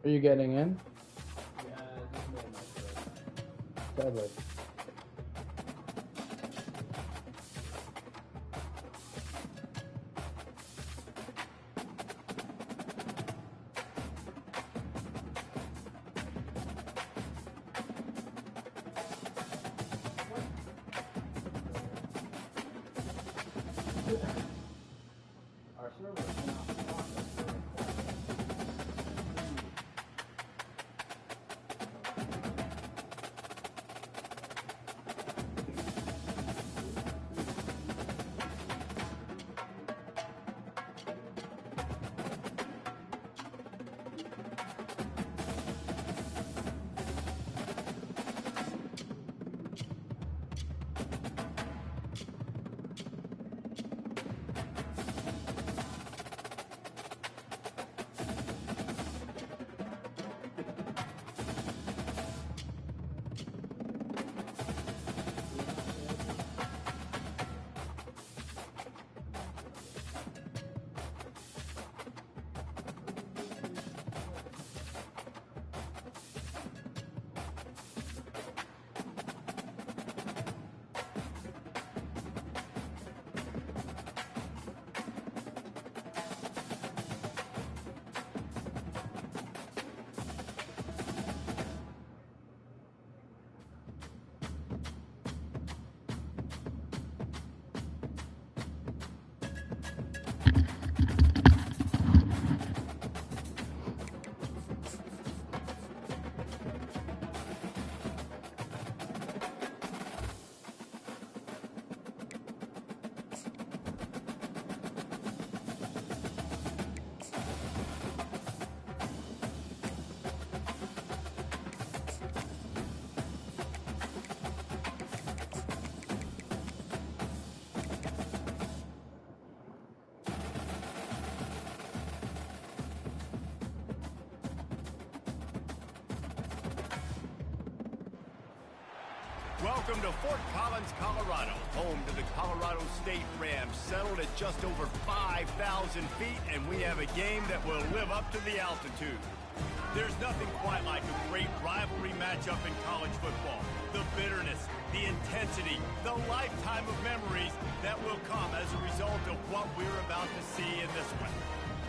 Are you getting in? Yeah, just made my Deadly. Our server cannot process very Welcome to Fort Collins, Colorado, home to the Colorado State Rams, settled at just over 5,000 feet, and we have a game that will live up to the altitude. There's nothing quite like a great rivalry matchup in college football. The bitterness, the intensity, the lifetime of memories that will come as a result of what we're about to see in this one.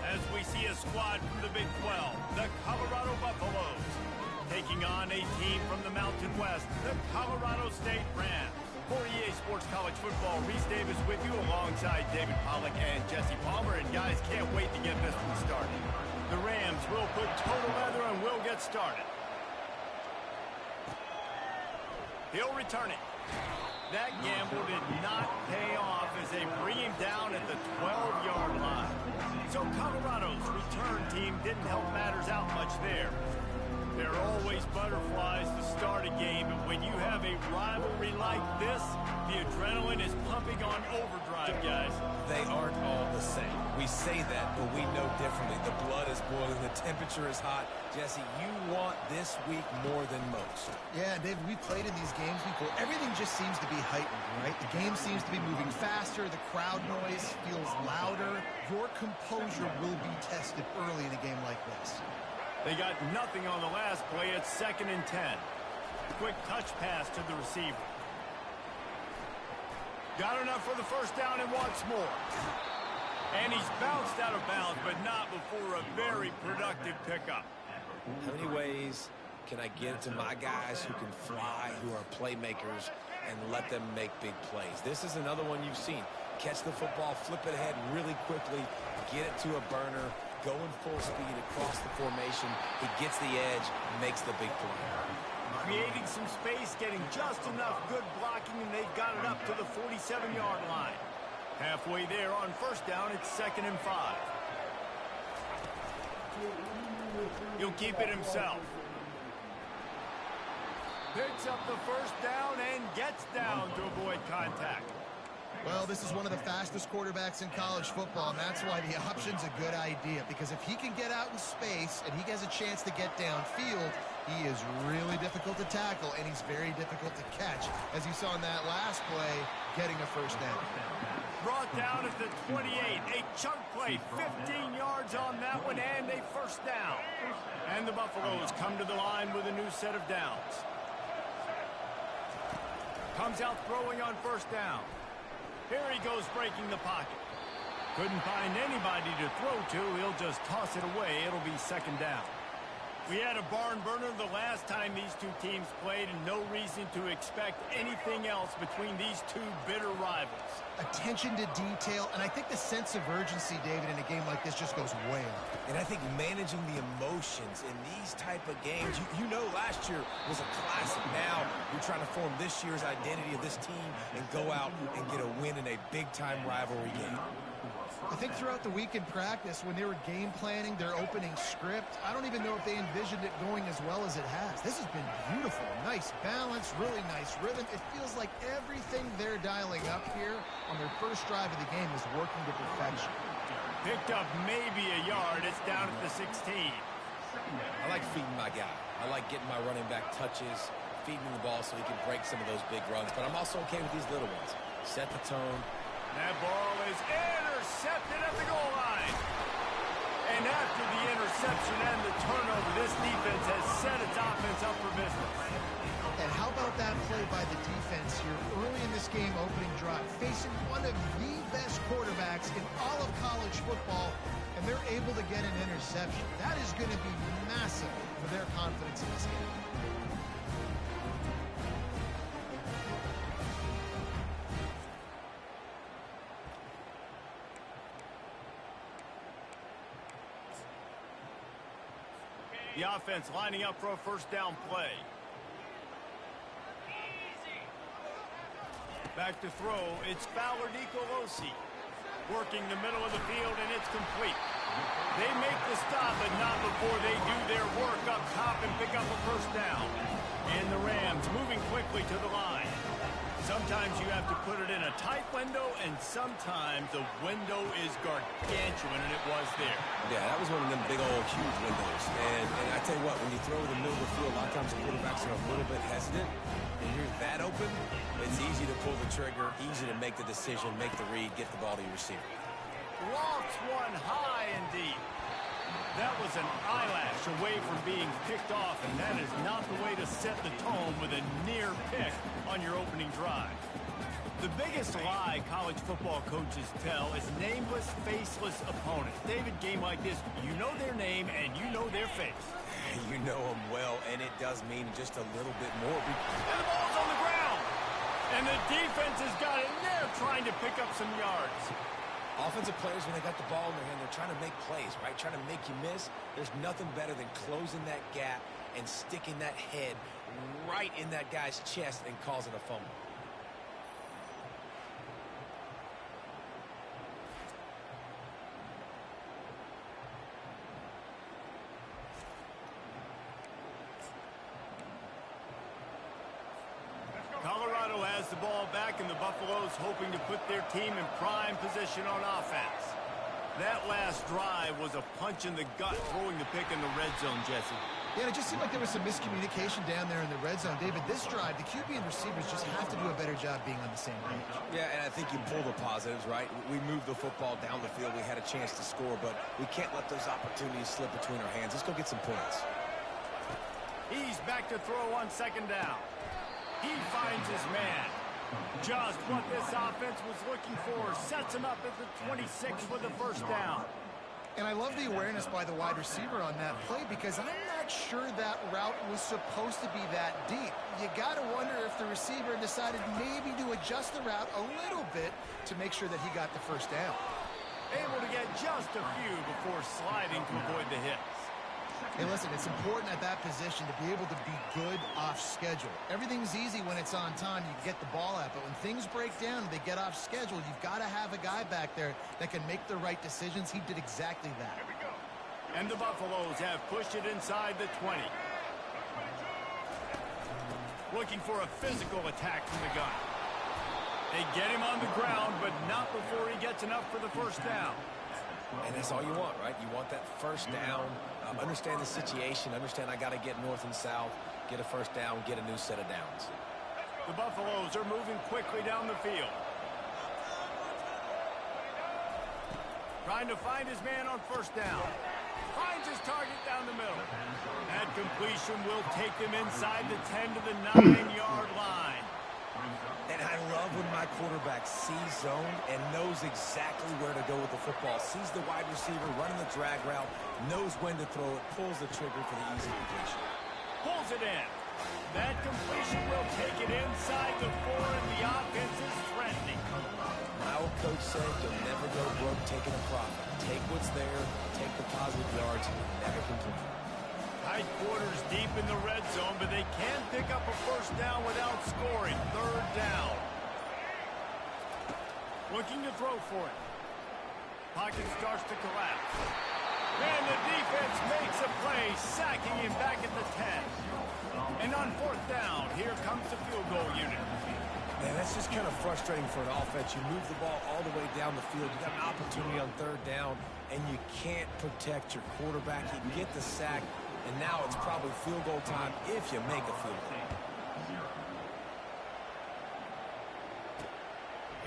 As we see a squad from the Big 12, the Colorado Buffaloes, taking on a team from the Mountain West, the Colorado State Rams. For EA Sports College Football, Reese Davis with you alongside David Pollack and Jesse Palmer. And guys, can't wait to get this one started. The Rams will put total leather and will get started. He'll return it. That gamble did not pay off as they bring him down at the 12-yard line. So Colorado's return team didn't help matters out much there. There are always butterflies to start a game, and when you have a rivalry like this, the adrenaline is pumping on overdrive, guys. They aren't all the same. We say that, but we know differently. The blood is boiling, the temperature is hot. Jesse, you want this week more than most. Yeah, David, we played in these games before. Everything just seems to be heightened, right? The game seems to be moving faster. The crowd noise feels louder. Your composure will be tested early in a game like this. They got nothing on the last play. It's 2nd and 10. Quick touch pass to the receiver. Got enough for the first down and wants more. And he's bounced out of bounds, but not before a very productive pickup. How many ways can I get to my guys who can fly, who are playmakers, and let them make big plays? This is another one you've seen. Catch the football, flip it ahead really quickly, get it to a burner, going full speed across the formation. He gets the edge, makes the big play. Creating some space, getting just enough good blocking, and they've got it up to the 47-yard line. Halfway there on first down, it's 2nd and 5. He'll keep it himself. Picks up the first down and gets down to avoid contact. Well, this is one of the fastest quarterbacks in college football, and that's why the option's a good idea, because if he can get out in space and he has a chance to get downfield, he is really difficult to tackle, and he's very difficult to catch, as you saw in that last play, getting a first down. Brought down at the 28, a chunk play, 15 yards on that one, and a first down. And the Buffaloes come to the line with a new set of downs. Comes out throwing on first down. Here he goes breaking the pocket. Couldn't find anybody to throw to. He'll just toss it away. It'll be second down. We had a barn burner the last time these two teams played, and no reason to expect anything else between these two bitter rivals. Attention to detail, and I think the sense of urgency, David, in a game like this just goes way up. And I think managing the emotions in these type of games, you know last year was a classic. Now you're trying to form this year's identity of this team and go out and get a win in a big-time rivalry game. I think throughout the week in practice, when they were game planning their opening script, I don't even know if they envisioned it going as well as it has. This has been beautiful. Nice balance, really nice rhythm. It feels like everything they're dialing up here on their first drive of the game is working to perfection. Picked up maybe a yard. It's down at the 16. I like feeding my guy. I like getting my running back touches, feeding the ball so he can break some of those big runs. But I'm also okay with these little ones. Set the tone. That ball is intercepted at the goal line. And after the interception and the turnover, this defense has set its offense up for business. And how about that play by the defense here early in this game opening drive, facing one of the best quarterbacks in all of college football, and they're able to get an interception. That is going to be massive for their confidence in this game. The offense lining up for a first down play. Back to throw, it's Fowler DeColosi. Working the middle of the field, and it's complete. They make the stop, but not before they do their work up top and pick up a first down. And the Rams moving quickly to the line. Sometimes you have to put it in a tight window, and sometimes the window is gargantuan, and it was there. Yeah, that was one of them big old huge windows. And I tell you what, when you throw in the middle of the field, a lot of times the quarterbacks are a little bit hesitant. When you're that open, it's easy to pull the trigger, easy to make the decision, make the read, get the ball to your receiver. Lofts one high and deep. That was an eyelash away from being picked off, and that is not the way to set the tone with a near pick on your opening drive. The biggest lie college football coaches tell is nameless, faceless opponents. David, game like this, you know their name and you know their face. You know them well, and it does mean just a little bit more. And the ball's on the ground. And the defense has got it, and they're trying to pick up some yards. Offensive players, when they got the ball in their hand, they're trying to make plays, right? Trying to make you miss. There's nothing better than closing that gap and sticking that head right in that guy's chest and causing a fumble. Colorado has the ball back, and the Buffaloes hoping to put their team in prime position on offense. That last drive was a punch in the gut, throwing the pick in the red zone, Jesse. Yeah, it just seemed like there was some miscommunication down there in the red zone. David, this drive, the QB and receivers just have to do a better job being on the same page. Yeah, and I think you pull the positives, right? We moved the football down the field. We had a chance to score, but we can't let those opportunities slip between our hands. Let's go get some points. He's back to throw on second down. He finds his man. Just what this offense was looking for. Sets him up at the 26 for the first down. And I love the awareness by the wide receiver on that play, because I'm not sure that route was supposed to be that deep. You got to wonder if the receiver decided maybe to adjust the route a little bit to make sure that he got the first down. Able to get just a few before sliding to avoid the hits. Hey, listen, it's important at that position to be able to be good off schedule. Everything's easy when it's on time. You get the ball out, but when things break down and they get off schedule, you've got to have a guy back there that can make the right decisions. He did exactly that. Here we go. And the Buffaloes have pushed it inside the 20. Looking for a physical attack from the gun. They get him on the ground, but not before he gets enough for the first down. And that's all you want, right? You want that first down. Understand the situation. Understand I got to get north and south, get a first down, get a new set of downs. The Buffaloes are moving quickly down the field. Trying to find his man on first down. Finds his target down the middle. That completion will take them inside the 10 to the 9-yard line. And I love when my quarterback sees zone and knows exactly where to go with the football. Sees the wide receiver running the drag route, knows when to throw it, pulls the trigger for the easy completion. Pulls it in. That completion will take it inside the 4, and the offense is threatening. My old coach said you'll never go broke taking a profit. Take what's there, take the positive yards, and never complain. Tight quarters deep in the red zone, but they can pick up a first down without scoring. Third down. Looking to throw for it. Pocket starts to collapse. And the defense makes a play, sacking him back at the 10. And on fourth down, here comes the field goal unit. Man, that's just kind of frustrating for an offense. You move the ball all the way down the field. You got an opportunity on third down, and you can't protect your quarterback. You get the sack, and now it's probably field goal time if you make a field goal.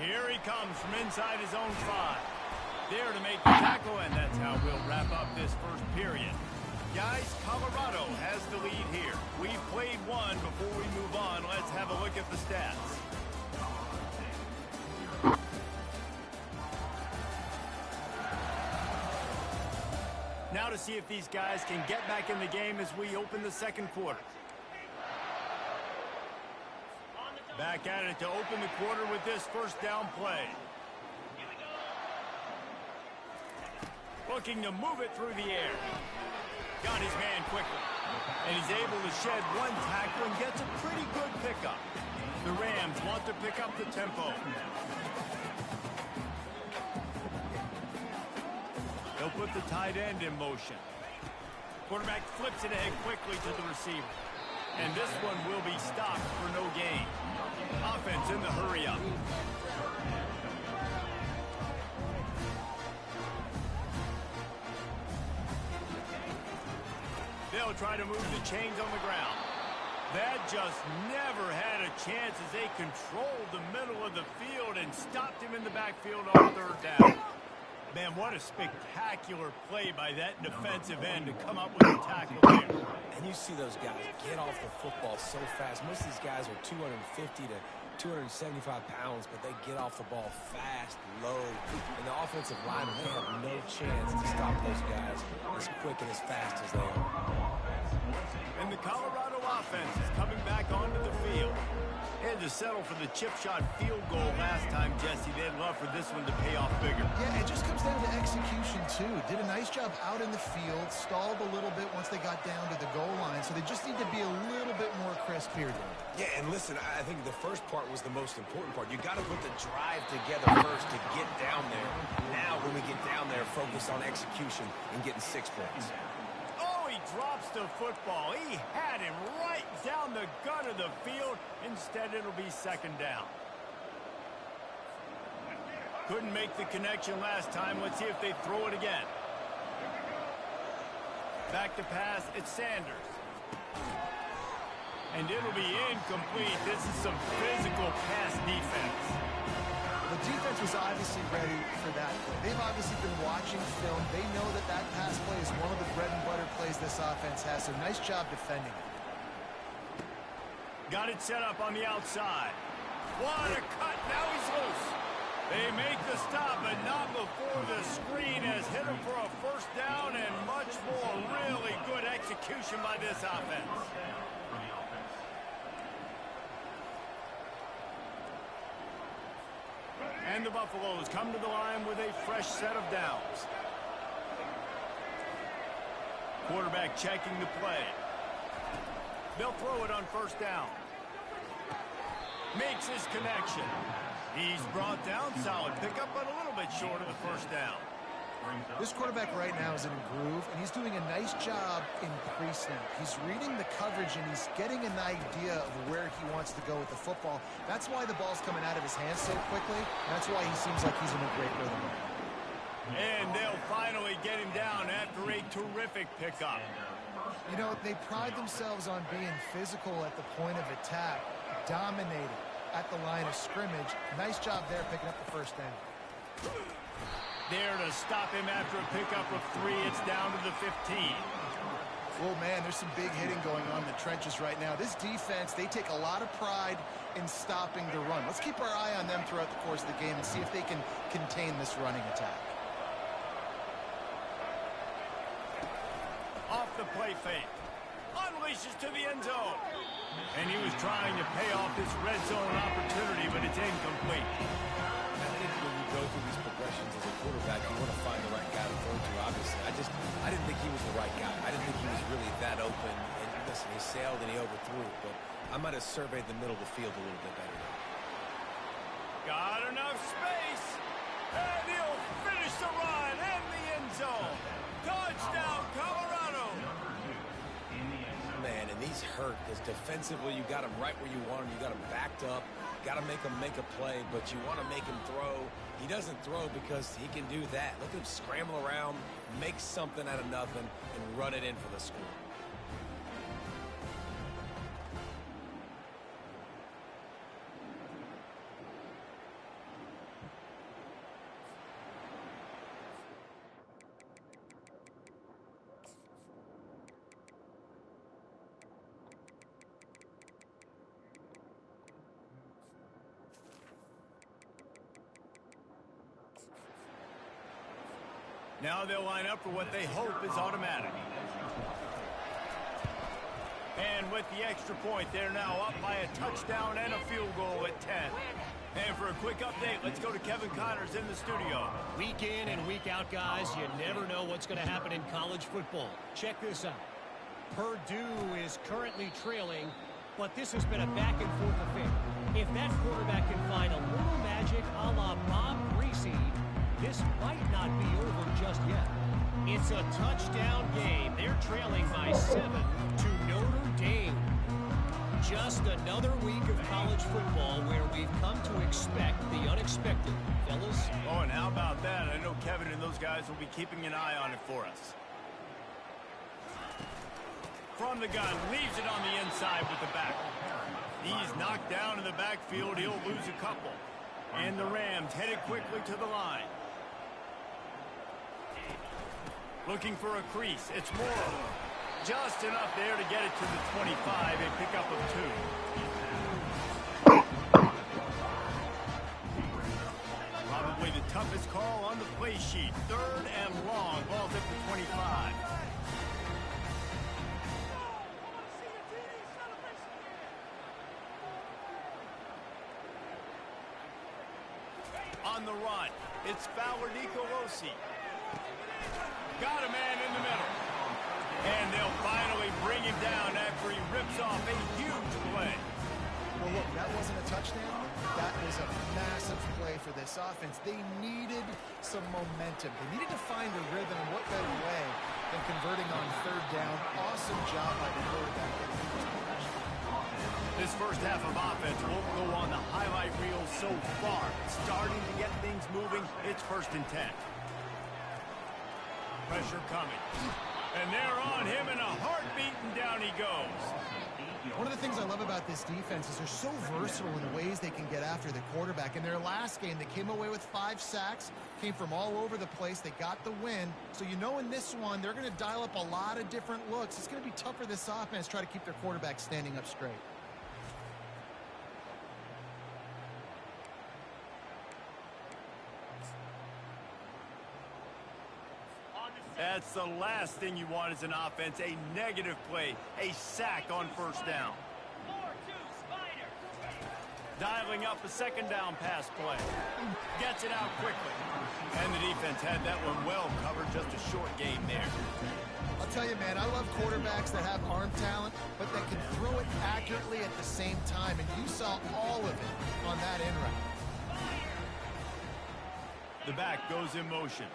Here he comes from inside his own 5. There to make the tackle, and that's how we'll wrap up this first period. Guys, Colorado has the lead here. We've played one. Before we move on, let's have a look at the stats. Now to see if these guys can get back in the game as we open the second quarter. Back at it to open the quarter with this first down play. Looking to move it through the air. Got his man quickly. And he's able to shed one tackle and gets a pretty good pickup. The Rams want to pick up the tempo. They'll put the tight end in motion. Quarterback flips it ahead quickly to the receiver. And this one will be stopped for no gain. Offense in the hurry up. They'll try to move the chains on the ground. That just never had a chance as they controlled the middle of the field and stopped him in the backfield on third down. Man, what a spectacular play by that defensive end to come up with a tackle there. And you see those guys get off the football so fast. Most of these guys are 250 to 275 pounds, but they get off the ball fast, low. And the offensive linemen, they have no chance to stop those guys as quick and as fast as they are. And the Colorado offense is coming back onto the field. They had to settle for the chip shot field goal last time, Jesse. They'd love for this one to pay off bigger. Yeah, it just comes down to execution, too. Did a nice job out in the field, stalled a little bit once they got down to the goal line, so they just need to be a little bit more crisp here, Dave. Yeah, and listen, I think the first part was the most important part. You got to put the drive together first to get down there. Now, when we get down there, focus on execution and getting 6 points. Oh, he drops the football. He had him right down the gut of the field. Instead, it'll be second down. Couldn't make the connection last time. Let's see if they throw it again. Back to pass, it's Sanders. And it'll be incomplete. This is some physical pass defense. The defense was obviously ready for that play. They've obviously been watching film. They know that that pass play is one of the bread and butter plays this offense has, so nice job defending it. Got it set up on the outside. What a cut. Now he's loose. They make the stop, but not before the screen has hit him for a first down and much more. Really good execution by this offense. And the Buffaloes come to the line with a fresh set of downs. Quarterback checking the play. They'll throw it on first down. Makes his connection. He's brought down. Solid pickup, but a little bit short of the first down. This quarterback right now is in a groove, and he's doing a nice job in pre-snap. He's reading the coverage, and he's getting an idea of where he wants to go with the football. That's why the ball's coming out of his hands so quickly. That's why he seems like he's in a great rhythm. And they'll finally get him down after a terrific pickup. You know, they pride themselves on being physical at the point of attack, dominating at the line of scrimmage. Nice job there picking up the first down. there to stop him after a pickup of 3. It's down to the 15. Oh, man, there's some big hitting going on in the trenches right now. This defense, they take a lot of pride in stopping the run. Let's keep our eye on them throughout the course of the game and see if they can contain this running attack. Off the play fake. Unleashes to the end zone. And he was trying to pay off this red zone opportunity, but it's incomplete. I think when you go through these progressions as a quarterback, you want to find the right guy to throw to, obviously. I didn't think he was the right guy. I didn't think he was really that open. And listen, he sailed and he overthrew it, but I might have surveyed the middle of the field a little bit better. Got enough space. And he'll finish the run in the end zone. Touchdown, Colorado. Man, and these hurt because defensively you got him right where you want him. You got him backed up. Got to make him make a play, but you want to make him throw. He doesn't throw because he can do that. Look at him scramble around, make something out of nothing, and run it in for the score. Now they'll line up for what they hope is automatic. And with the extra point, they're now up by a touchdown and a field goal at 10. And for a quick update, let's go to Kevin Connors in the studio. Week in and week out, guys, you never know what's going to happen in college football. Check this out. Purdue is currently trailing, but this has been a back-and-forth affair. If that quarterback can find a little magic a la Bob Greasy, this might not be over just yet. It's a touchdown game. They're trailing by 7 to Notre Dame. Just another week of college football where we've come to expect the unexpected, fellas. Oh, and how about that? I know Kevin and those guys will be keeping an eye on it for us. From the gun, leaves it on the inside with the back. He's knocked down in the backfield. He'll lose a couple. And the Rams headed quickly to the line. Looking for a crease. It's Morrow. Just enough there to get it to the 25 and pick up of 2. Probably the toughest call on the play sheet. 3rd and long. Ball's at the 25. On the run, it's Fowler Nicolosi. Got a man in the middle. And they'll finally bring him down after he rips off a huge play. Well, look, that wasn't a touchdown. That was a massive play for this offense. They needed some momentum. They needed to find a rhythm. What better way than converting on 3rd down? Awesome job by the quarterback. This first half of offense won't go on the highlight reel so far. Starting to get things moving. It's 1st and 10. Pressure coming. And they're on him in a heartbeat, and down he goes. One of the things I love about this defense is they're so versatile in the ways they can get after the quarterback. In their last game, they came away with 5 sacks, came from all over the place. They got the win. So you know in this one, they're going to dial up a lot of different looks. It's going to be tough for this offense to try to keep their quarterback standing up straight. That's the last thing you want as an offense, a negative play, a sack on 1st down. Dialing up a 2nd down pass play. Gets it out quickly. And the defense had that one well covered, just a short game there. I'll tell you, man, I love quarterbacks that have arm talent, but that can throw it accurately at the same time, and you saw all of it on that end route. The back goes in motion.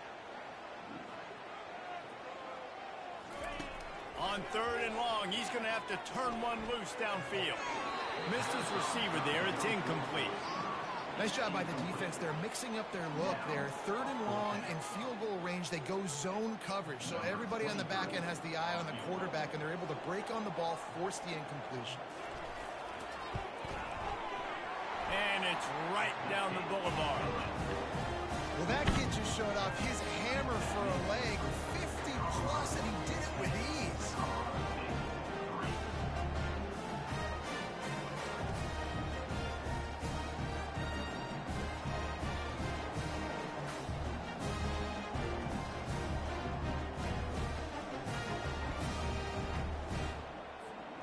On 3rd and long, he's going to have to turn one loose downfield. Missed his receiver there. It's incomplete. Nice job by the defense. They're mixing up their look. They're 3rd and long in field goal range. They go zone coverage. So everybody on the back end has the eye on the quarterback, and they're able to break on the ball, force the incompletion. And it's right down the boulevard. Well, that kid just showed off his hammer for a leg, 50 plus, and he did it with ease.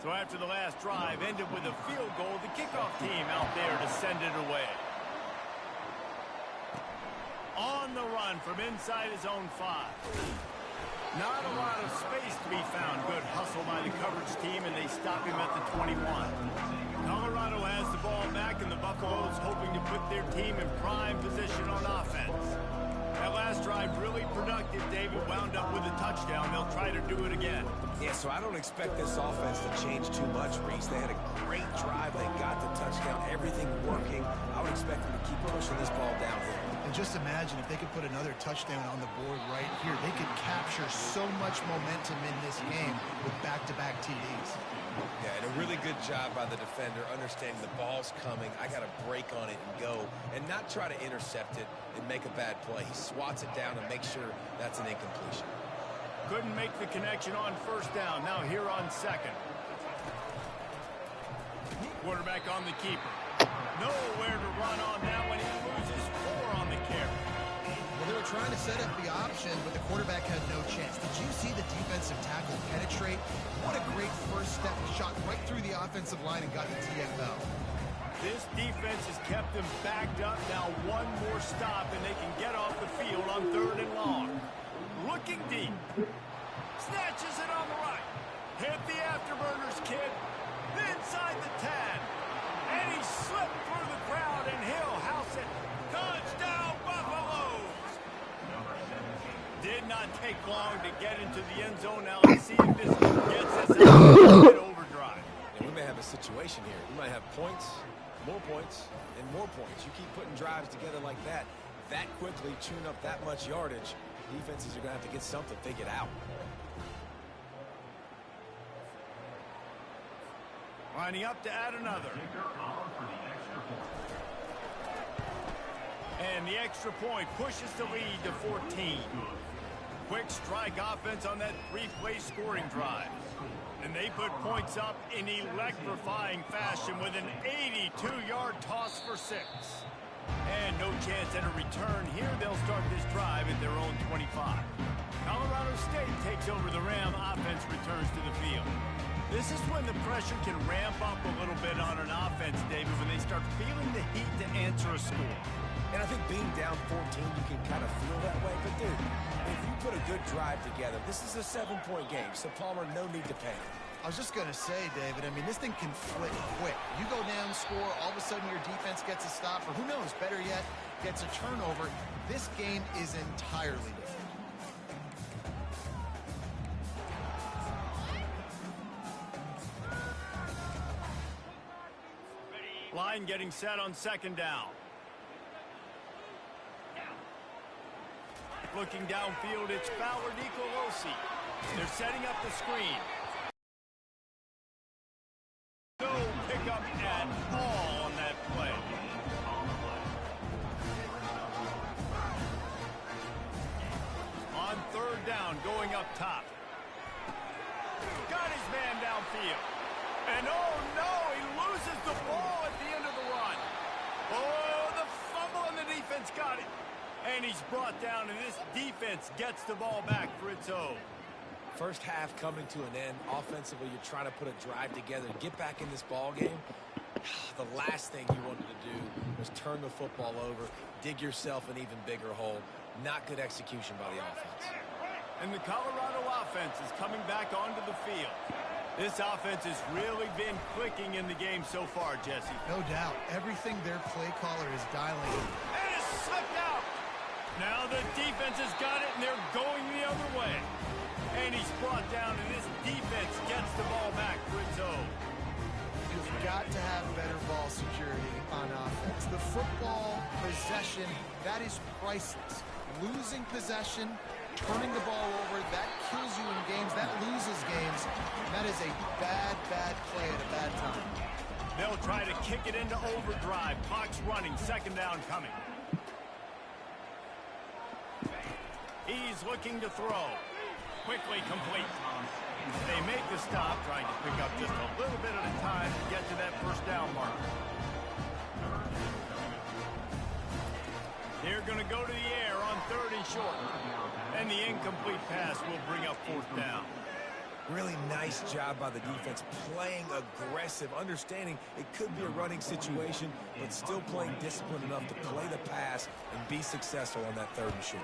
So after the last drive ended with a field goal, the kickoff team out there to send it away. On the run from inside his own 5. Not a lot of space to be found. Good hustle by the coverage team, and they stop him at the 21. Colorado has the ball back, and the Buffaloes hoping to put their team in prime position on offense. That last drive really productive. David wound up with a touchdown. They'll try to do it again. Yeah, so I don't expect this offense to change too much, Reese. They had a great drive. They got the touchdown. Everything working. I would expect them to keep pushing this ball downhill. And just imagine if they could put another touchdown on the board right here. They could capture so much momentum in this game with back-to-back TDs. Yeah, and a really good job by the defender understanding the ball's coming. I got to break on it and go and not try to intercept it and make a bad play. He swats it down and makes sure that's an incompletion. Couldn't make the connection on first down. Now here on second. Quarterback on the keeper. Nowhere to run on that one. He loses 4 on the carry. Well, they were trying to set up the option, but the quarterback had no chance. Did you see the defensive tackle penetrate? What a great first step. He shot right through the offensive line and got the TFL. This defense has kept them backed up. Now one more stop, and they can get off the field on 3rd and long. Looking deep. Snatches it on the right. Hit the afterburners, kid. Inside the 10. And he slipped through the crowd, and he'll house it. Touchdown, Buffaloes! Did not take long to get into the end zone. Now let's see if this gets us out of overdrive. And we may have a situation here. We might have points, and more points. You keep putting drives together like that quickly, tune up that much yardage, defenses are going to have to get something figured out. Lining up to add another. And the extra point pushes the lead to 14. Quick strike offense on that 3-play scoring drive. And they put points up in electrifying fashion with an 82-yard toss for 6. And no chance at a return here. They'll start this drive at their own 25. Colorado State takes over the Ram. Offense returns to the field. This is when the pressure can ramp up a little bit on an offense, David, when they start feeling the heat to answer a score. And I think being down 14, you can kind of feel that way. But, dude, if you put a good drive together, this is a 7-point game, so Palmer, no need to panic. I was just going to say, David, I mean, this thing can flip quick. You go down, score, all of a sudden your defense gets a stop, or who knows, better yet, gets a turnover. This game is entirely different. Line getting set on 2nd down. Looking downfield, it's Fowler Nicolosi. They're setting up the screen. No pickup at all on that play. On 3rd down, going up top. Got his man downfield. And oh no, he loses the ball at the end of the run. Oh, the fumble and the defense got it. And he's brought down, and this defense gets the ball back for its own. First half coming to an end. Offensively, you're trying to put a drive together and get back in this ball game. The last thing you wanted to do was turn the football over, dig yourself an even bigger hole. Not good execution by the offense. And the Colorado offense is coming back onto the field. This offense has really been clicking in the game so far, Jesse. No doubt. Everything their play caller is dialing. And it's slipped out. Now the defense has got it, and they're going the other way. And he's brought down, and this defense gets the ball back for its own. You've got to have better ball security on offense. The football possession, that is priceless. Losing possession, turning the ball over, that kills you in games, that loses games. That is a bad, bad play at a bad time. They'll try to kick it into overdrive. Clock's running, 2nd down coming. He's looking to throw. Quickly complete. They make the stop, trying to pick up just a little bit at a time to get to that first down mark. They're going to go to the air on 3rd and short. And the incomplete pass will bring up 4th down. Really nice job by the defense, playing aggressive, understanding it could be a running situation, but still playing disciplined enough to play the pass and be successful on that 3rd and short.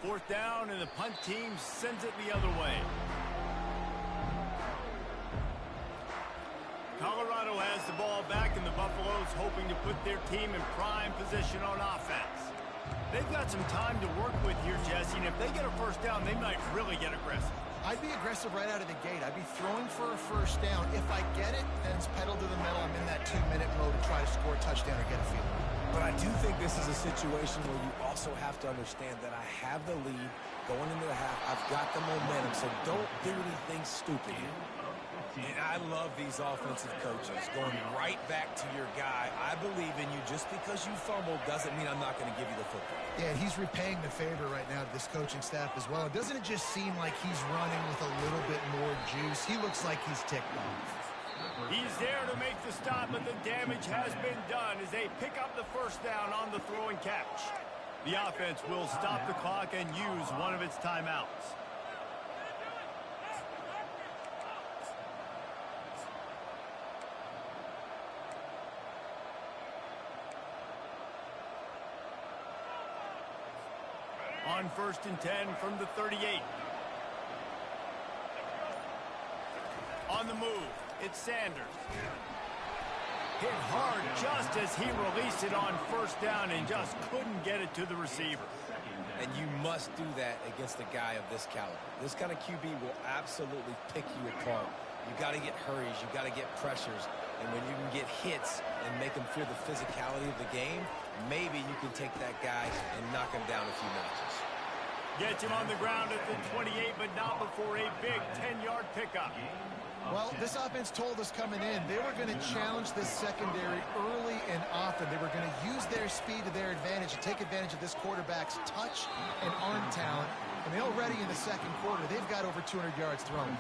4th down, and the punt team sends it the other way. Colorado has the ball back, and the Buffaloes hoping to put their team in prime position on offense. They've got some time to work with here, Jesse, and if they get a first down, they might really get aggressive. I'd be aggressive right out of the gate. I'd be throwing for a first down. If I get it, then it's pedal to the metal. I'm in that 2-minute mode to try to score a touchdown or get a field goal. But I do think this is a situation where you also have to understand that I have the lead going into the half. I've got the momentum, so don't do anything stupid. And I love these offensive coaches going right back to your guy. I believe in you. Just because you fumbled doesn't mean I'm not going to give you the football. Yeah, he's repaying the favor right now to this coaching staff as well. Doesn't it just seem like he's running with a little bit more juice? He looks like he's ticked off. He's there to make the stop, but the damage has been done as they pick up the first down on the throw and catch. The offense will stop the clock and use one of its timeouts. On 1st and 10 from the 38. On the move, it's Sanders. Hit hard just as he released it on 1st down and just couldn't get it to the receiver. And you must do that against a guy of this caliber. This kind of QB will absolutely pick you apart. You got to get hurries, you got to get pressures, and when you can get hits and make them feel the physicality of the game, maybe you can take that guy and knock him down a few notches. Gets him on the ground at the 28, but not before a big 10-yard pickup. Well, this offense told us coming in they were going to challenge this secondary early and often. They were going to use their speed to their advantage and take advantage of this quarterback's touch and arm talent. And they already in the second quarter, they've got over 200 yards thrown.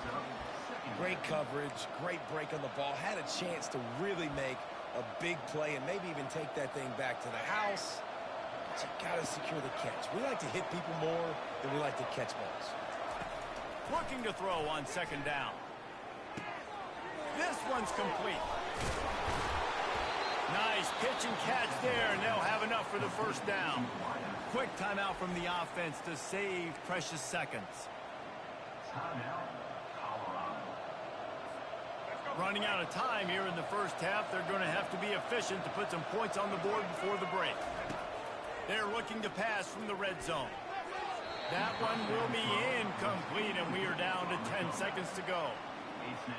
Great coverage, great break on the ball. Had a chance to really make a big play and maybe even take that thing back to the house. But you got to secure the catch. We like to hit people more than we like to catch balls. Looking to throw on 2nd down. This one's complete. Nice pitch and catch there, and they'll have enough for the first down. Quick timeout from the offense to save precious seconds. Running out of time here in the first half. They're going to have to be efficient to put some points on the board before the break. They're looking to pass from the red zone. That one will be incomplete, and we are down to 10 seconds to go.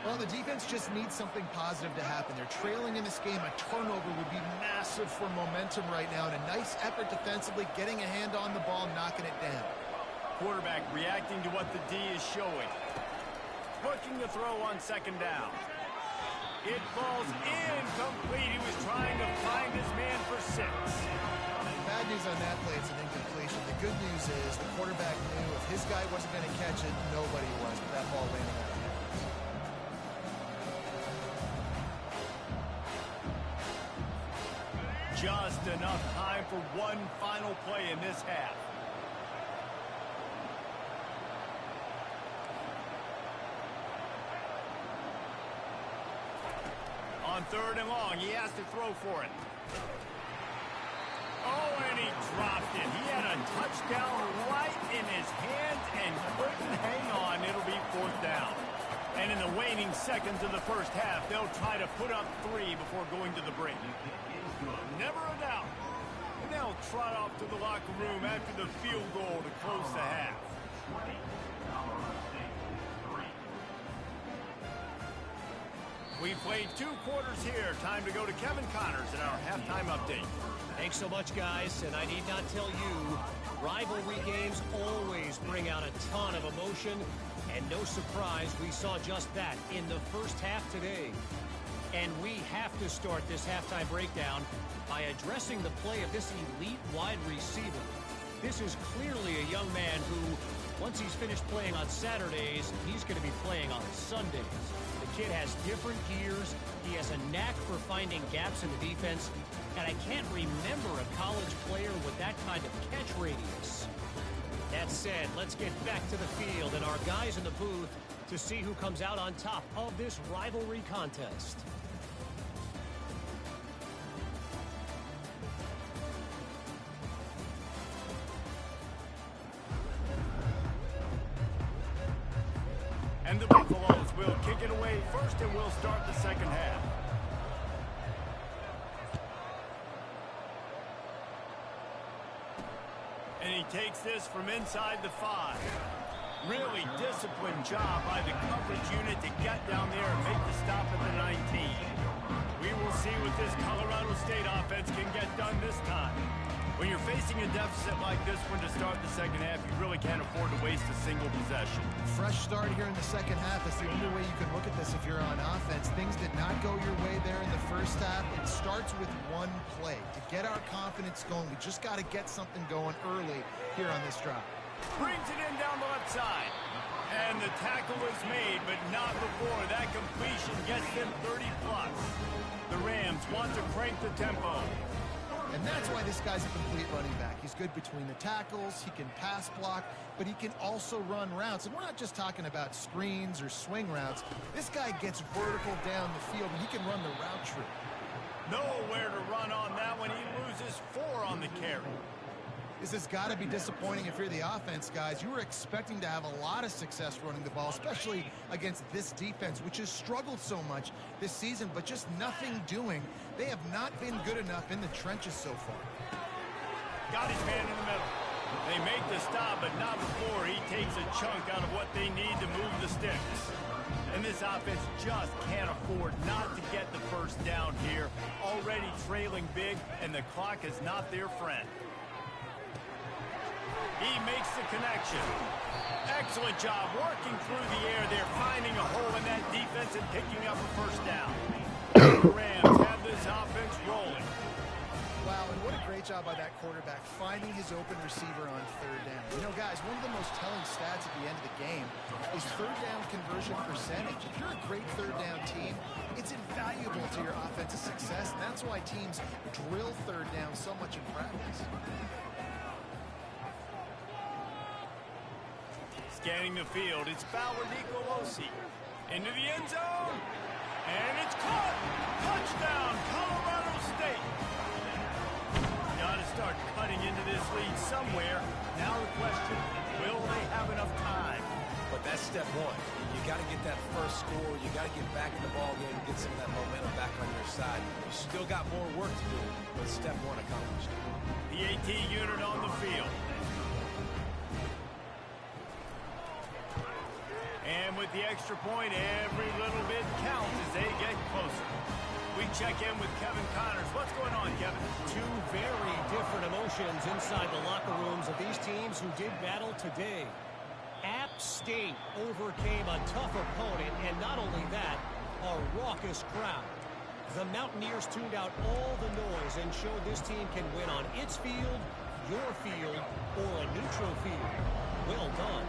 Well, the defense just needs something positive to happen. They're trailing in this game. A turnover would be massive for momentum right now, and a nice effort defensively, getting a hand on the ball, knocking it down. Quarterback reacting to what the D is showing. Looking to throw on 2nd down. It falls incomplete. He was trying to find his man for 6. Bad news on that play, it's an incompletion. The good news is the quarterback knew if his guy wasn't going to catch it, nobody was, but that ball landed out of bounds. Just enough time for one final play in this half. On 3rd and long, he has to throw for it. Oh, and he dropped it. He had a touchdown right in his hands and couldn't hang on. It'll be 4th down. And in the waning seconds of the first half, they'll try to put up 3 before going to the break. Never a doubt. And they'll trot off to the locker room after the field goal to close the half. We played 2 quarters here. Time to go to Kevin Connors in our halftime update. Thanks so much, guys, and I need not tell you, rivalry games always bring out a ton of emotion, and no surprise, we saw just that in the first half today. And we have to start this halftime breakdown by addressing the play of this elite wide receiver. This is clearly a young man who, once he's finished playing on Saturdays, he's going to be playing on Sundays. The kid has different gears. He has a knack for finding gaps in the defense. And I can't remember a college player with that kind of catch radius. That said, let's get back to the field and our guys in the booth to see who comes out on top of this rivalry contest. And the Buffaloes will kick it away first, and we'll start the second half. And he takes this from inside the 5. Really disciplined job by the coverage unit to get down there and make the stop at the 19. We will see what this Colorado State offense can get done this time. When you're facing a deficit like this one to start the second half, you really can't afford to waste a single possession. Fresh start here in the second half. That's the only way you can look at this if you're on offense. Things did not go your way there in the first half. It starts with one play. To get our confidence going, we just got to get something going early here on this drive. Brings it in down the left side. And the tackle is made, but not before that completion gets them 30+. The Rams want to crank the tempo. And that's why this guy's a complete running back. He's good between the tackles, he can pass block, but he can also run routes. And we're not just talking about screens or swing routes. This guy gets vertical down the field, and he can run the route tree. Nowhere to run on that one. He loses 4 on the carry. This has got to be disappointing if you're the offense, guys. You were expecting to have a lot of success running the ball, especially against this defense, which has struggled so much this season, but just nothing doing. They have not been good enough in the trenches so far. Got his man in the middle. They make the stop, but not before he takes a chunk out of what they need to move the sticks. And this offense just can't afford not to get the first down here. Already trailing big, and the clock is not their friend. He makes the connection. Excellent job working through the air there, finding a hole in that defense and picking up a first down. The Rams have this offense rolling. Wow, and what a great job by that quarterback finding his open receiver on third down. You know, guys, one of the most telling stats at the end of the game is third down conversion percentage. If you're a great third down team, it's invaluable to your offensive success, and that's why teams drill third down so much in practice. Scanning the field, it's Fowler Nicolosi. Into the end zone. And it's caught. Touchdown, Colorado State. Got to start cutting into this lead somewhere. Now the question, will they have enough time? But that's step one. You got to get that first score. You got to get back in the ball game, get some of that momentum back on your side. You still got more work to do, but step one accomplished. The AT unit on the field. And with the extra point, every little bit counts as they get closer. We check in with Kevin Connors. What's going on, Kevin? Two very different emotions inside the locker rooms of these teams who did battle today. App State overcame a tough opponent, and not only that, a raucous crowd. The Mountaineers tuned out all the noise and showed this team can win on its field, your field, or a neutral field. Well done.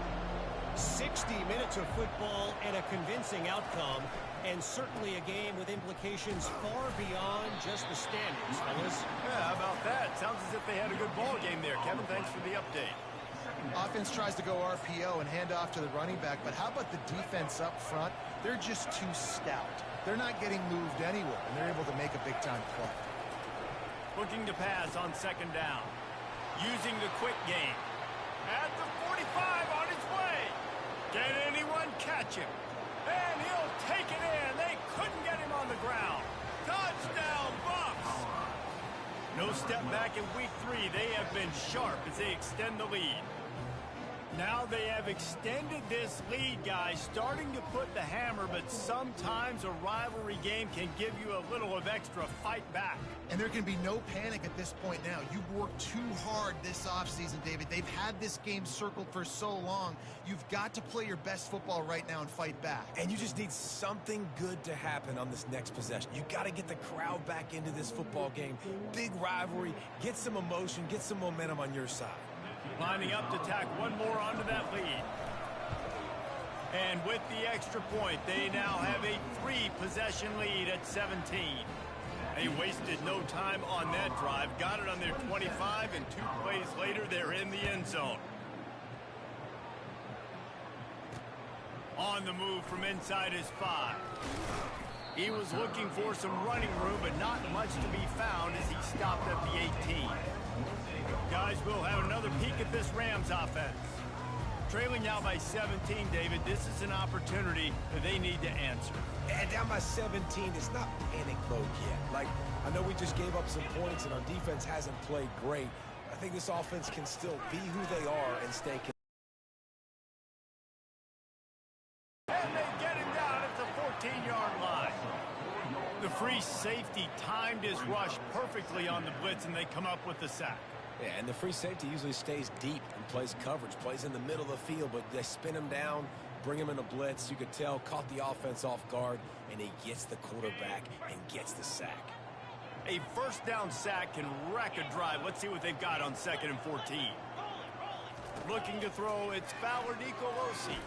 60 minutes of football and a convincing outcome, and certainly a game with implications far beyond just the standings, fellas. Yeah, how about that? Sounds as if they had a good ball game there. Kevin, thanks for the update. Offense tries to go RPO and hand off to the running back, but how about the defense up front? They're just too stout. They're not getting moved anywhere, and they're able to make a big-time play. Looking to pass on second down. Using the quick game. At the 45 on his way. Can anyone catch him? And he'll take it in. They couldn't get him on the ground. Touchdown, Buffs! No step back in week 3. They have been sharp as they extend the lead. Now they have extended this lead, guys, starting to put the hammer, but sometimes a rivalry game can give you a little of extra fight back. And there can be no panic at this point now. You've worked too hard this offseason, David. They've had this game circled for so long. You've got to play your best football right now and fight back. And you just need something good to happen on this next possession. You got to get the crowd back into this football game. Big rivalry. Get some emotion. Get some momentum on your side. Lining up to tack one more onto that lead. And with the extra point, they now have a 3-possession lead at 17. They wasted no time on that drive. Got it on their 25, and 2 plays later, they're in the end zone. On the move from inside his 5. He was looking for some running room, but not much to be found as he stopped at the 18. Guys, we'll have another peek at this Rams offense. Trailing now by 17, David, this is an opportunity that they need to answer. And down by 17, it's not panic mode yet. Like, I know we just gave up some points and our defense hasn't played great. I think this offense can still be who they are and stay consistent. And they get him down at the 14-yard line. The free safety timed his rush perfectly on the blitz, and they come up with the sack. Yeah, and the free safety usually stays deep and plays coverage, plays in the middle of the field, but they spin him down, bring him in a blitz. You could tell, caught the offense off guard, and he gets the quarterback and gets the sack. A first down sack can wreck a drive. Let's see what they've got on 2nd and 14. Looking to throw, it's Fowler Nicolosi.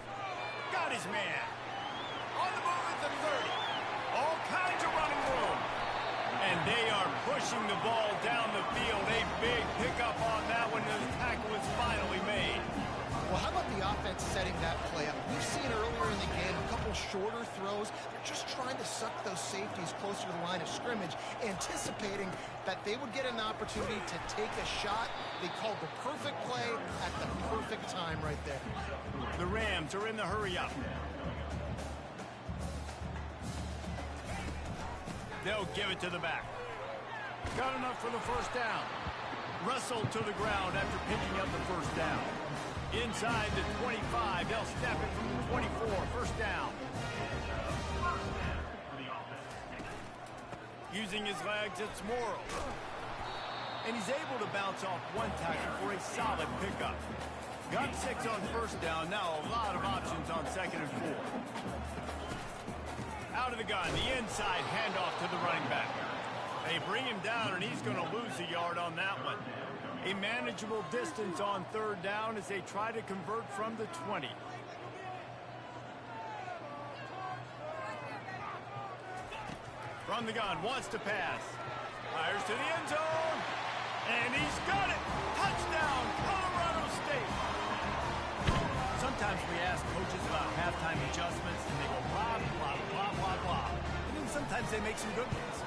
Got his man. On the move at the 30. All kinds of running room. And they are pushing the ball down the field. A big pickup on that one, and the tackle is finally made. Well, how about the offense setting that play up? We've seen earlier in the game a couple shorter throws. They're just trying to suck those safeties closer to the line of scrimmage, anticipating that they would get an opportunity to take a shot. They called the perfect play at the perfect time right there. The Rams are in the hurry up. They'll give it to the back. Got enough for the first down. Russell to the ground after picking up the first down. Inside the 25, they'll snap it from the 24. First down. Using his legs, it's Morrow. And he's able to bounce off one tackle for a solid pickup. Got 6 on first down. Now a lot of options on 2nd and 4. Out of the gun, the inside handoff to the running back. They bring him down, and he's going to lose a yard on that one. A manageable distance on 3rd down as they try to convert from the 20. From the gun, wants to pass. Fires to the end zone. And he's got it. Touchdown, Colorado State. Sometimes we ask coaches about halftime adjustments, and they go blah, blah, blah, blah, blah. And then sometimes they make some good ones.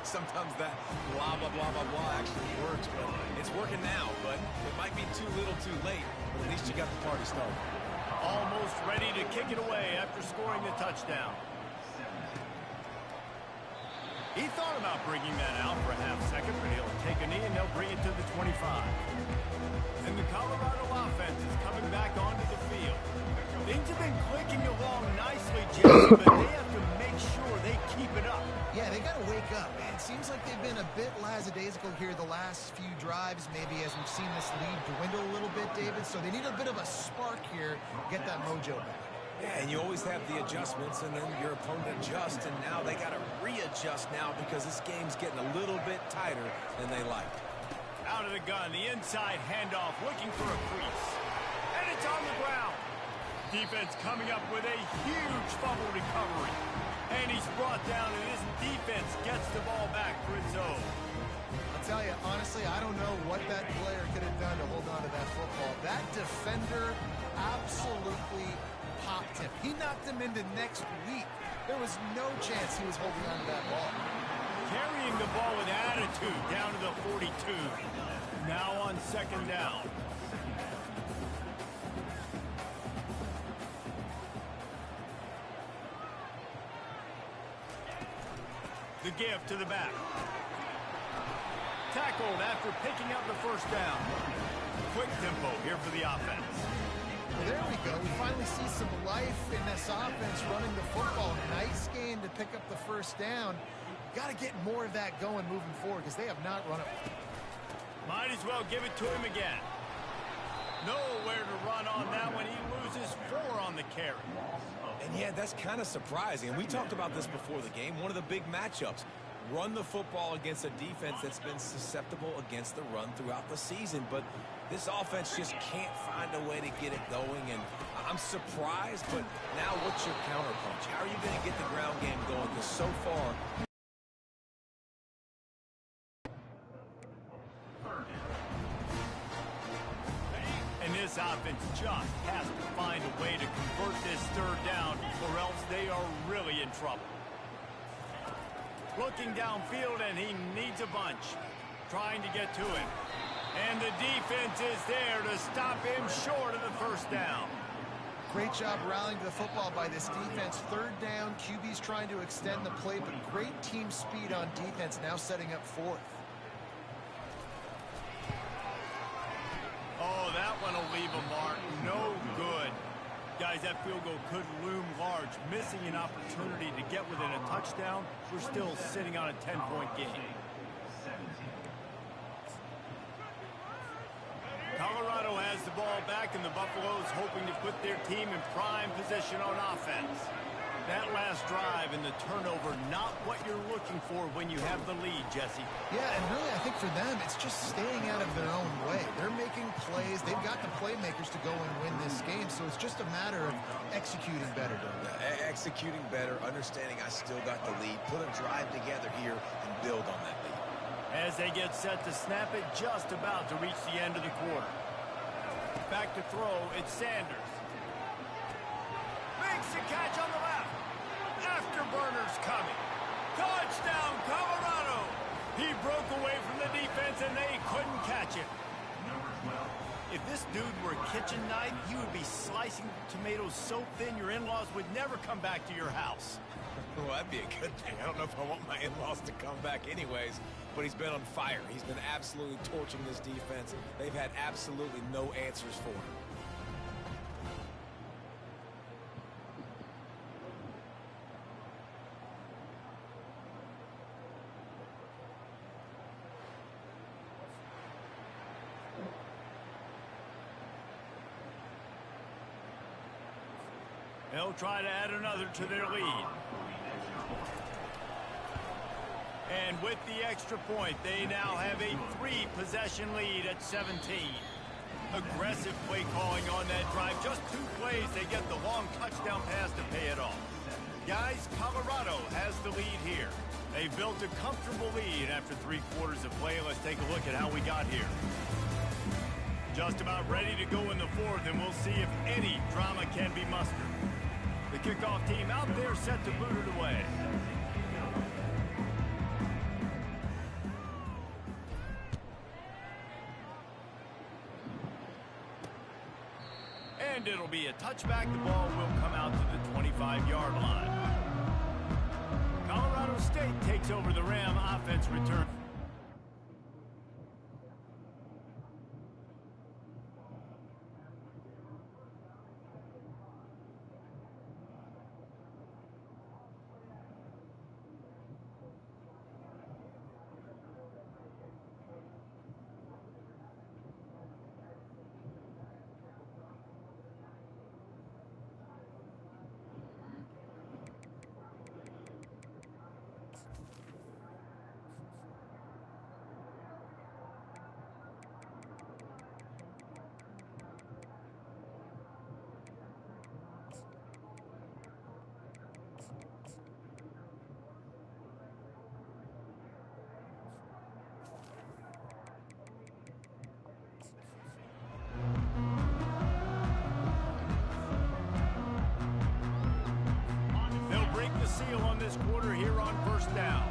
Sometimes that blah, blah, blah, blah, blah actually works, but it's working now. But it might be too little too late, but at least you got the party started. Almost ready to kick it away after scoring the touchdown. He thought about bringing that out for a half second, but he'll take a knee and they'll bring it to the 25. And the Colorado offense is coming back onto the field. Things have been clicking along nicely, Jason, but they have to make sure they keep it up. Yeah, they got to wake up, man. It seems like they've been a bit lackadaisical here the last few drives, maybe as we've seen this lead dwindle a little bit, David. So they need a bit of a spark here, get that mojo back. Yeah, and you always have the adjustments, and then your opponent adjusts, and now they got to readjust now because this game's getting a little bit tighter than they like. Out of the gun, the inside handoff, looking for a crease. And it's on the ground. Defense coming up with a huge fumble recovery. And he's brought down, and his defense gets the ball back for its own. I'll tell you, honestly, I don't know what that player could have done to hold on to that football. That defender absolutely popped him. He knocked him into next week. There was no chance he was holding on to that ball. Carrying the ball with attitude down to the 42. Now on 2nd down. The give to the back. Tackled after picking up the first down. Quick tempo here for the offense. Well, there we go. We finally see some life in this offense running the football. Nice game to pick up the first down. Got to get more of that going moving forward because they have not run it. Might as well give it to him again. Nowhere to run on that one. He loses 4 on the carry. And yeah, that's kind of surprising. We talked about this before the game. One of the big matchups. run the football against a defense that's been susceptible against the run throughout the season. But this offense just can't find a way to get it going, and I'm surprised, but now what's your counterpunch? How are you going to get the ground game going? Because so far... And this offense just has to find a way to convert this third down, or else they are really in trouble. Looking downfield, and he needs a bunch. Trying to get to it. And the defense is there to stop him short of the first down. Great job rallying to the football by this defense. Third down, QB's trying to extend the play, but great team speed on defense, now setting up fourth. Oh, that one will leave a mark. No good. Guys, that field goal could loom large. Missing an opportunity to get within a touchdown. We're still sitting on a 10-point game. Colorado has the ball back, and the Buffaloes hoping to put their team in prime position on offense. That last drive and the turnover, not what you're looking for when you have the lead, Jesse. Yeah, and really, I think for them, it's just staying out of their own way. They're making plays. They've got the playmakers to go and win this game, so it's just a matter of executing better, Executing better, understanding I still got the lead, put a drive together here, and build on that lead. As they get set to snap it, just about to reach the end of the quarter. Back to throw, it's Sanders. Makes the catch on the left. Afterburner's coming. Touchdown, Colorado! He broke away from the defense, and they couldn't catch him. If this dude were a kitchen knife, he would be slicing tomatoes so thin your in-laws would never come back to your house. Well, that'd be a good thing. I don't know if I want my in-laws to come back anyways, but he's been on fire. He's been absolutely torching this defense. They've had absolutely no answers for him. They'll try to add another to their lead. And with the extra point, they now have a 3-possession lead at 17. Aggressive play calling on that drive. Just 2 plays, they get the long touchdown pass to pay it off. Guys, Colorado has the lead here. They built a comfortable lead after 3 quarters of play. Let's take a look at how we got here. Just about ready to go in the fourth, and we'll see if any drama can be mustered. The kickoff team out there set to boot it away. And it'll be a touchback. The ball will come out to the 25-yard line. Colorado State takes over the Ram offense return. Seal on this quarter here on first down.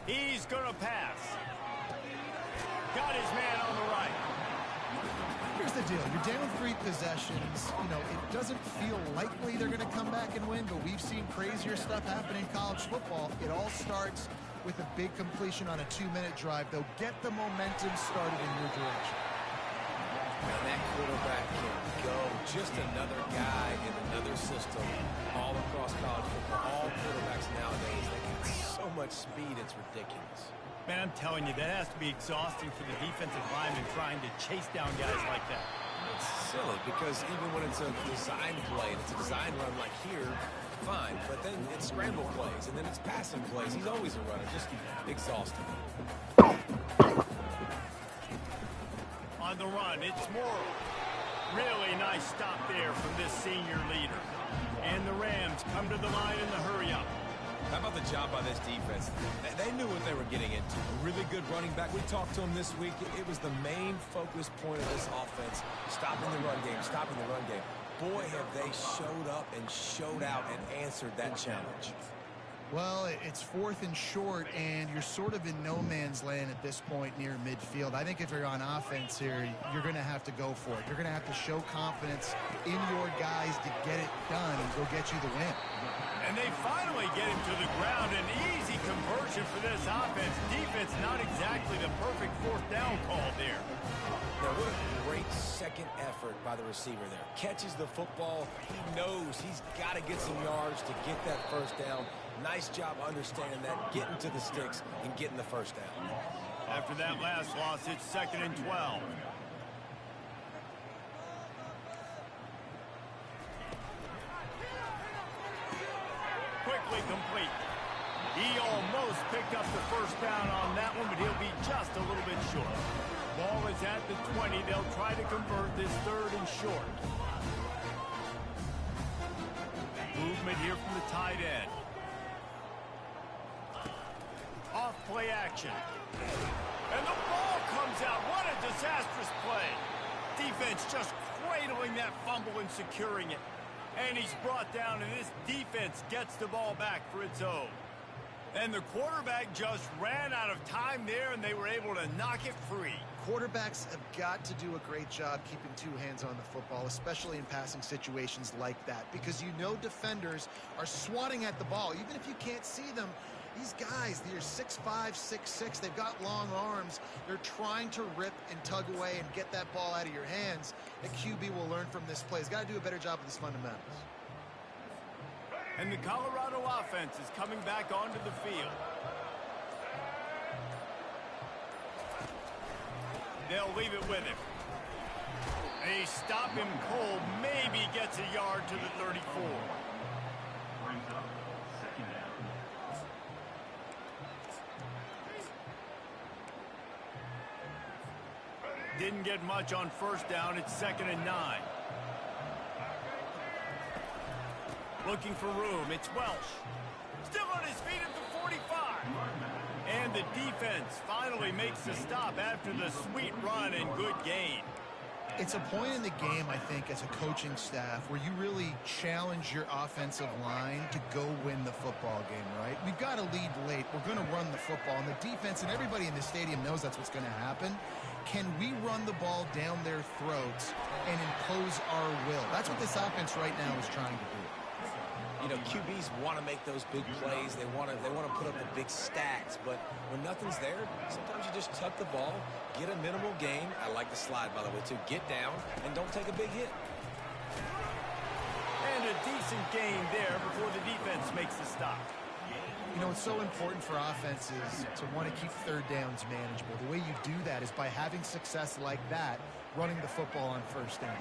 He's gonna pass. Got his man on the right. Here's the deal. You're down 3 possessions. You know, it doesn't feel likely they're going to come back and win, but we've seen crazier stuff happen in college football. It all starts with a big completion on a 2-minute drive. They'll get the momentum started in your direction. And that quarterback can go. Just another guy in another system all across college football. All quarterbacks nowadays, they got so much speed, it's ridiculous. Man, I'm telling you, that has to be exhausting for the defensive lineman trying to chase down guys like that. It's silly because even when it's a design play and it's a design run like here, fine, but then it's scramble plays, and then it's passing plays. He's always a runner, just exhausting. On the run, it's Morrow. Really nice stop there from this senior leader. And the Rams come to the line in the hurry-up. How about the job by this defense? They knew what they were getting into. A really good running back. We talked to him this week. It was the main focus point of this offense, stopping the run game, stopping the run game. Boy, have they showed up and showed out and answered that challenge. Well, it's 4th and short, and you're sort of in no man's land at this point near midfield. I think if you're on offense here, you're going to have to go for it. You're going to have to show confidence in your guys to get it done and go get you the win. And they finally get him to the ground. An easy conversion for this offense. Defense, not exactly the perfect 4th down call there. Now, what a great second effort by the receiver there. Catches the football. He knows he's got to get some yards to get that first down. Nice job understanding that, getting to the sticks and getting the first down. After that last loss, it's 2nd and 12. Quickly complete. He almost picked up the first down on that one, but he'll be just a little bit short. Ball is at the 20. They'll try to convert this 3rd and short. Movement here from the tight end. Off play action. And the ball comes out. What a disastrous play. Defense just cradling that fumble and securing it. And he's brought down, and this defense gets the ball back for its own. And the quarterback just ran out of time there, and they were able to knock it free. Quarterbacks have got to do a great job keeping 2 hands on the football, especially in passing situations like that, because you know defenders are swatting at the ball. Even if you can't see them, these guys, they're 6'5", 6'6", they've got long arms. They're trying to rip and tug away and get that ball out of your hands. The QB will learn from this play. He's got to do a better job of his fundamentals. And the Colorado offense is coming back onto the field. They'll leave it with him. They stop him cold. Maybe gets a yard to the 34. Didn't get much on first down. It's 2nd and 9. Looking for room. It's Welsh. Still on his feet at the 45. And the defense finally makes the stop after the sweet run and good gain. It's a point in the game, I think, as a coaching staff where you really challenge your offensive line to go win the football game, right? We've got to lead late. We're going to run the football. And the defense and everybody in the stadium knows that's what's going to happen. Can we run the ball down their throats and impose our will? That's what this offense right now is trying to do. You know, QBs want to make those big plays. They want to put up the big stats. But when nothing's there, sometimes you just tuck the ball, get a minimal gain. I like the slide, by the way, too. Get down and don't take a big hit. And a decent gain there before the defense makes the stop. You know, it's so important for offenses to want to keep 3rd downs manageable. The way you do that is by having success like that, running the football on first down.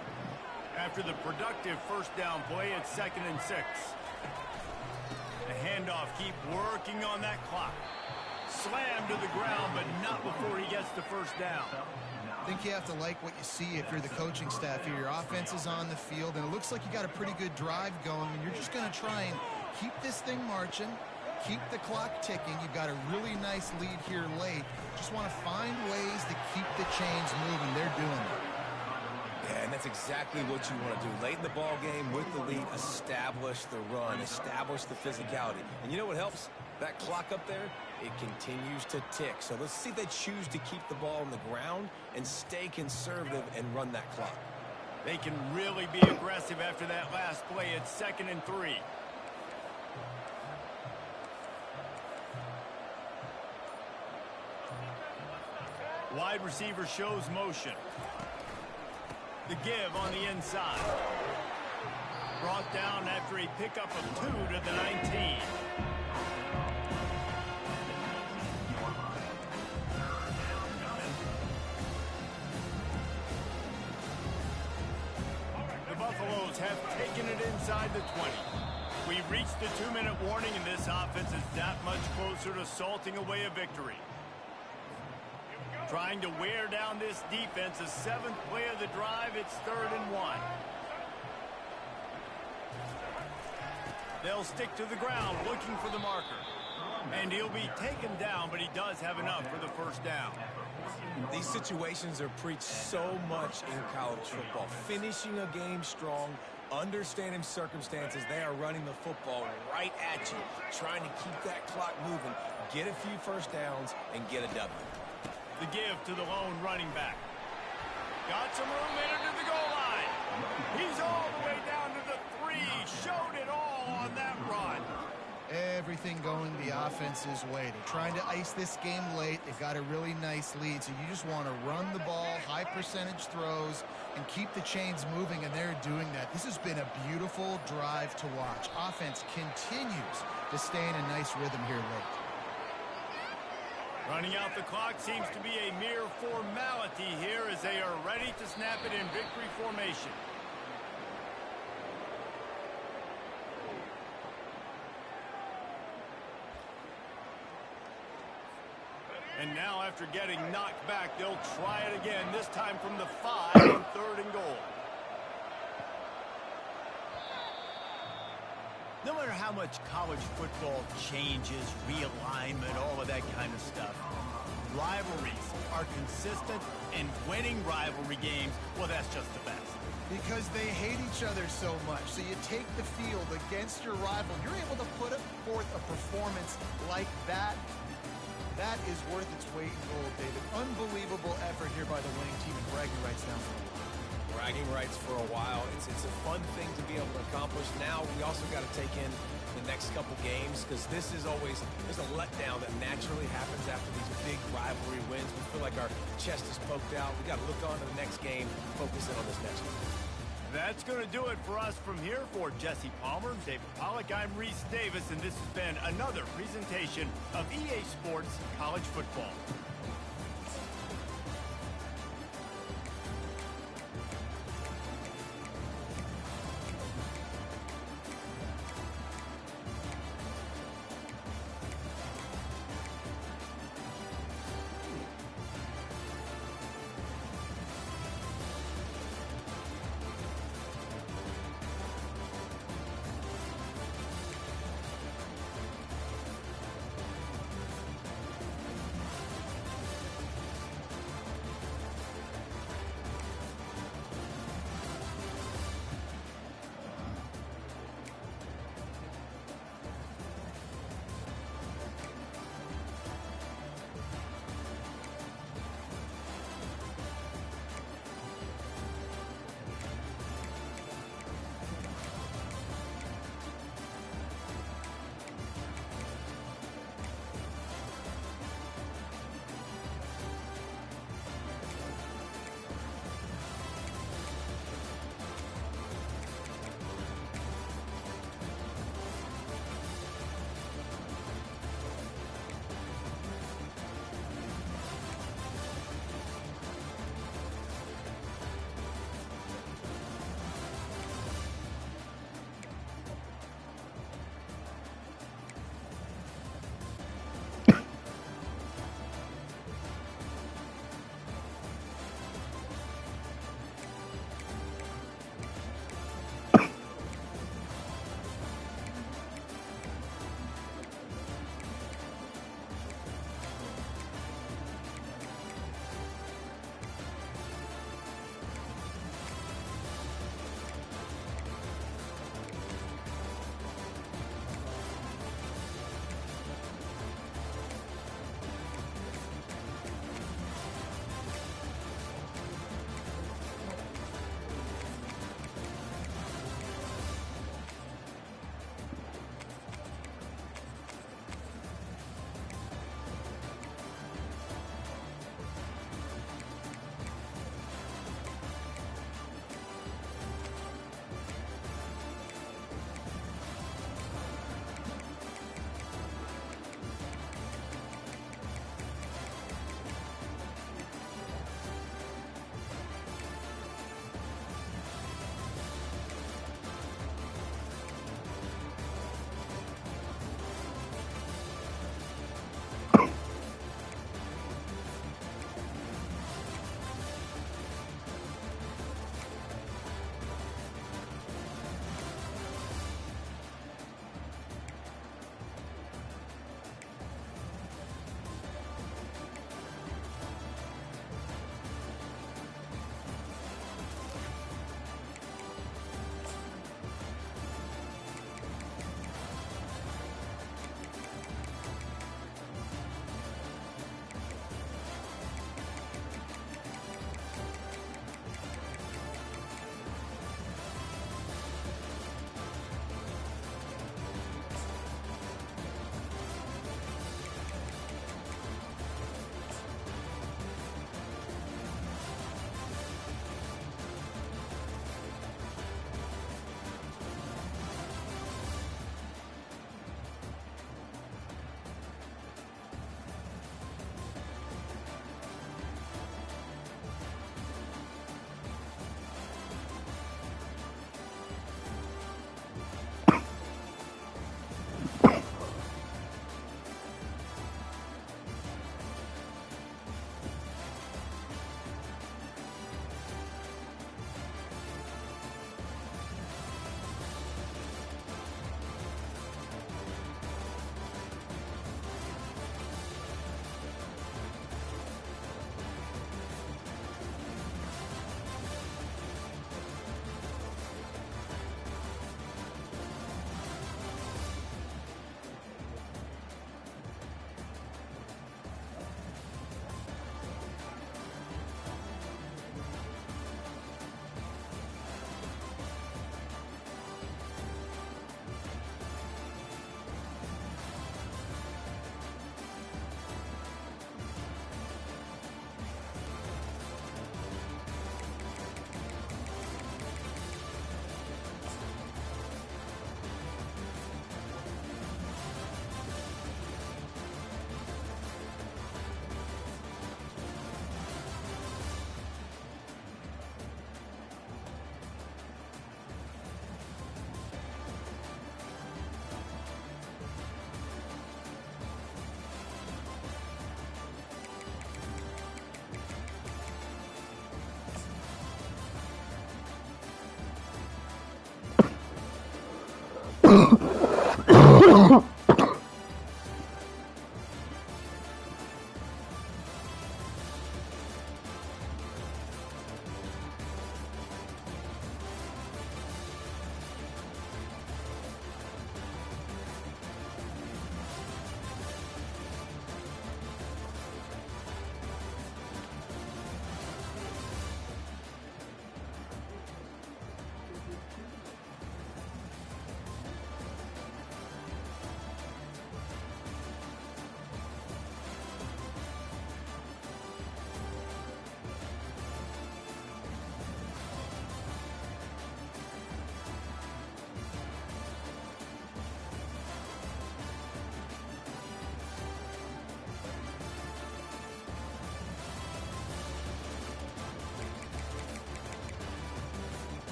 After the productive first down play, it's 2nd and 6. The handoff, keep working on that clock. Slam to the ground, but not before he gets the first down. I think you have to like what you see if you're the coaching staff here. Your offense is on the field, and it looks like you got a pretty good drive going, and you're just going to try and keep this thing marching, keep the clock ticking. You've got a really nice lead here late. Just want to find ways to keep the chains moving. They're doing it. Yeah, and that's exactly what you want to do. Late in the ball game with the lead, establish the run, establish the physicality. And you know what helps? That clock up there, it continues to tick. So let's see if they choose to keep the ball on the ground and stay conservative and run that clock. They can really be aggressive after that last play. It's 2nd and 3. Wide receiver shows motion. The give on the inside. Brought down after a pickup of 2 to the 19. The Buffaloes have taken it inside the 20. We've reached the 2-minute warning, and this offense is that much closer to salting away a victory. Trying to wear down this defense, the 7th play of the drive, it's 3rd and 1. They'll stick to the ground, looking for the marker. And he'll be taken down, but he does have enough for the first down. These situations are preached so much in college football. Finishing a game strong, understanding circumstances. They are running the football right at you, trying to keep that clock moving, get a few first downs, and get a W. The give to the lone running back. Got some room into the goal line. He's all the way down to the 3. Showed it all on that run. Everything going the offense's way. They're trying to ice this game late. They've got a really nice lead, so you just want to run the ball, high percentage throws, and keep the chains moving, and they're doing that. This has been a beautiful drive to watch. Offense continues to stay in a nice rhythm here late. Running out the clock seems to be a mere formality here as they are ready to snap it in victory formation. And now, after getting knocked back, they'll try it again, this time from the 5 on 3rd and goal. No matter how much college football changes, realignment, all of that kind of stuff, rivalries are consistent, and winning rivalry games, well, that's just the best. Because they hate each other so much. So you take the field against your rival. You're able to put forth a performance like that. That is worth its weight in gold, David. Unbelievable effort here by the winning team, and bragging rights now for a while. Bragging rights for a while. It's a fun thing to be able to accomplish. Now we also got to take in the next couple games, because this is always, there's a letdown that naturally happens after these big rivalry wins. We feel like our chest is poked out. We got to look on to the next game, focus in on this next one. That's going to do it for us from here. For Jesse Palmer, David Pollack, I'm Reese Davis, and this has been another presentation of EA Sports College Football.